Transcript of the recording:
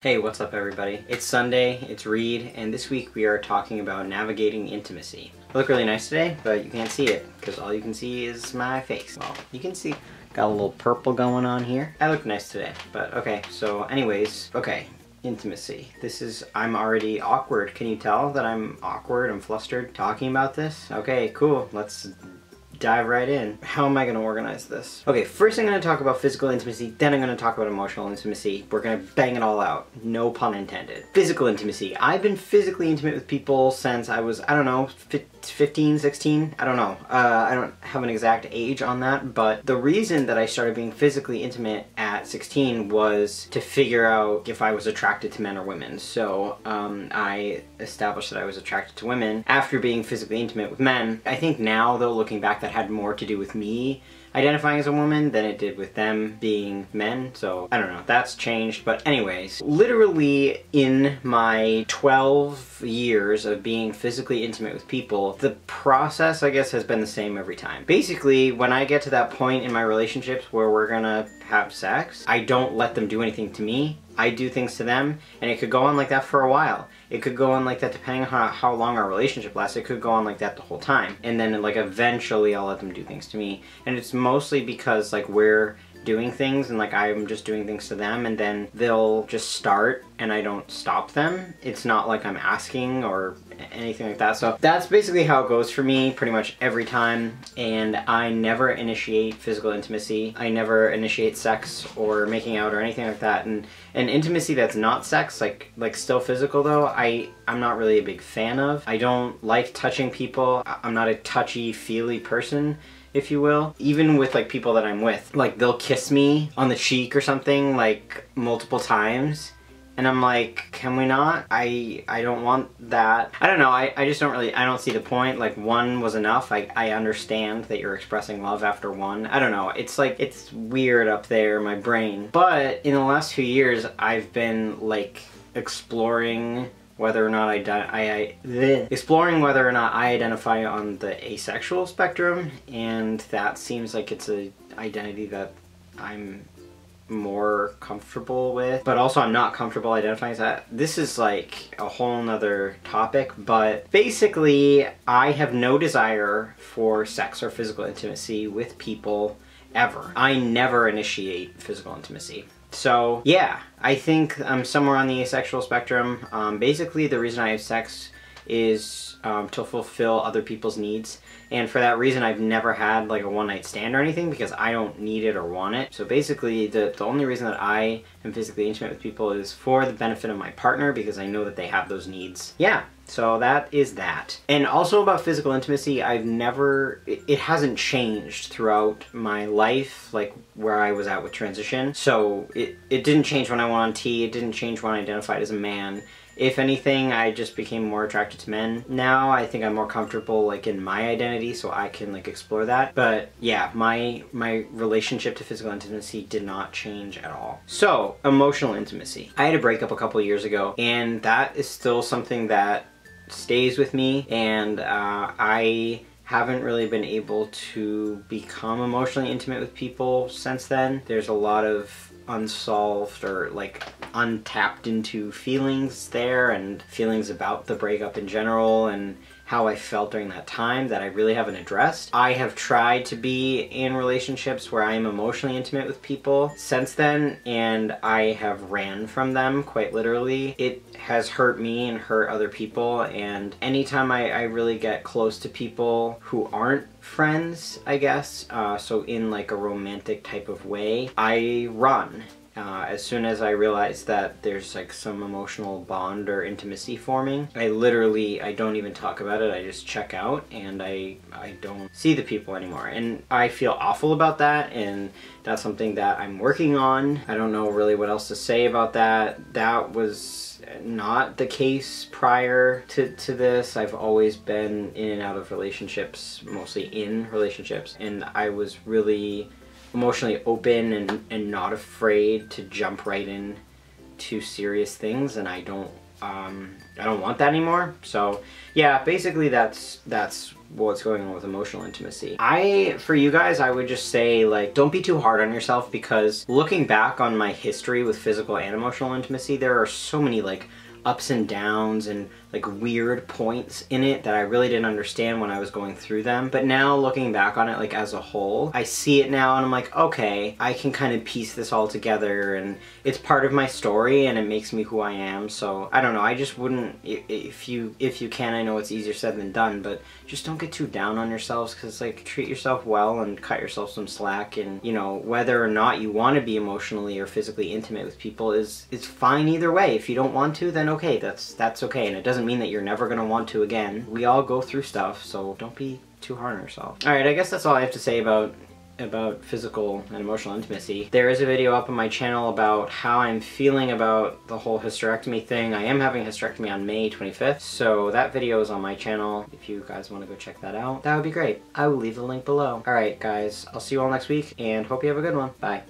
Hey, what's up everybody? It's Sunday, it's Reed, and this week we are talking about navigating intimacy. I look really nice today, but you can't see it, because all you can see is my face. Well, you can see, got a little purple going on here. I look nice today, but okay, so anyways, okay, intimacy. I'm already awkward. Can you tell that I'm awkward, I'm flustered talking about this? Okay, cool, let's dive right in. How am I going to organize this? Okay, first I'm going to talk about physical intimacy, then I'm going to talk about emotional intimacy. We're going to bang it all out. No pun intended. Physical intimacy. I've been physically intimate with people since I was, I don't know, 15, 16? I don't know. I don't have an exact age on that, but the reason that I started being physically intimate at 16 was to figure out if I was attracted to men or women. So I established that I was attracted to women after being physically intimate with men. I think now, though, looking back, that had more to do with me identifying as a woman than it did with them being men, so I don't know, that's changed. But anyways, literally in my 12 years of being physically intimate with people, the process, I guess, has been the same every time. Basically, when I get to that point in my relationships where we're gonna have sex, I don't let them do anything to me. I do things to them, and it could go on like that for a while. It could go on like that depending on how long our relationship lasts. It could go on like that the whole time. And then like eventually I'll let them do things to me. And it's mostly because like we're doing things and like I'm just doing things to them, and then they'll just start and I don't stop them. It's not like I'm asking or anything like that. So that's basically how it goes for me pretty much every time, and I never initiate physical intimacy. I never initiate sex or making out or anything like that. And intimacy that's not sex, like still physical though, I'm not really a big fan of. I don't like touching people. I'm not a touchy-feely person, if you will. Even with like people that I'm with, like they'll kiss me on the cheek or something like multiple times, and I'm like, can we not? I don't want that. I don't know, I just don't really, I don't see the point. Like one was enough. I understand that you're expressing love after one. I don't know, it's like, it's weird up there in my brain. But in the last few years, I've been like exploring whether or not I identify on the asexual spectrum, and that seems like it's a identity that I'm more comfortable with, but also I'm not comfortable identifying as that. This is like a whole nother topic, but basically I have no desire for sex or physical intimacy with people ever. I never initiate physical intimacy. So yeah, I think I'm somewhere on the asexual spectrum. Basically the reason I have sex is to fulfill other people's needs, and for that reason I've never had like a one-night stand or anything because I don't need it or want it. So basically the only reason that I am physically intimate with people is for the benefit of my partner, because I know that they have those needs. Yeah, so that is that. And also about physical intimacy, it hasn't changed throughout my life, like where I was at with transition. So it didn't change when I went on T, it didn't change when I identified as a man. If anything, I just became more attracted to men. Now I think I'm more comfortable like in my identity, so I can like explore that. But yeah, my relationship to physical intimacy did not change at all. So, emotional intimacy. I had a breakup a couple years ago, and that is still something that stays with me, and I haven't really been able to become emotionally intimate with people since then. There's a lot of unsolved or like untapped into feelings there, and feelings about the breakup in general and how I felt during that time that I really haven't addressed. I have tried to be in relationships where I am emotionally intimate with people since then, and I have ran from them quite literally. It has hurt me and hurt other people, and anytime I really get close to people who aren't friends, I guess, so in like a romantic type of way, I run. As soon as I realize that there's like some emotional bond or intimacy forming, I don't even talk about it. I just check out, and I don't see the people anymore. And I feel awful about that, and that's something that I'm working on. I don't know really what else to say about that. That was not the case prior to this. I've always been in and out of relationships, mostly in relationships, and I was really emotionally open and not afraid to jump right in to serious things, and I don't I don't want that anymore. So yeah, basically that's what's going on with emotional intimacy. For you guys, I would just say, like, don't be too hard on yourself, because looking back on my history with physical and emotional intimacy, there are so many like ups and downs and like weird points in it that I really didn't understand when I was going through them. But now looking back on it, like as a whole, I see it now and I'm like, okay, I can kind of piece this all together, and it's part of my story and it makes me who I am. So I don't know, I just wouldn't, if you can, I know it's easier said than done, but just don't get too down on yourselves, because like, treat yourself well and cut yourself some slack. And you know, whether or not you want to be emotionally or physically intimate with people is fine either way. If you don't want to, then okay, that's okay, and it doesn't mean that you're never gonna want to again. We all go through stuff, so don't be too hard on yourself. Alright, I guess that's all I have to say about physical and emotional intimacy. There is a video up on my channel about how I'm feeling about the whole hysterectomy thing. I am having a hysterectomy on May 25th, so that video is on my channel. If you guys want to go check that out, that would be great. I will leave the link below. Alright guys, I'll see you all next week, and hope you have a good one. Bye.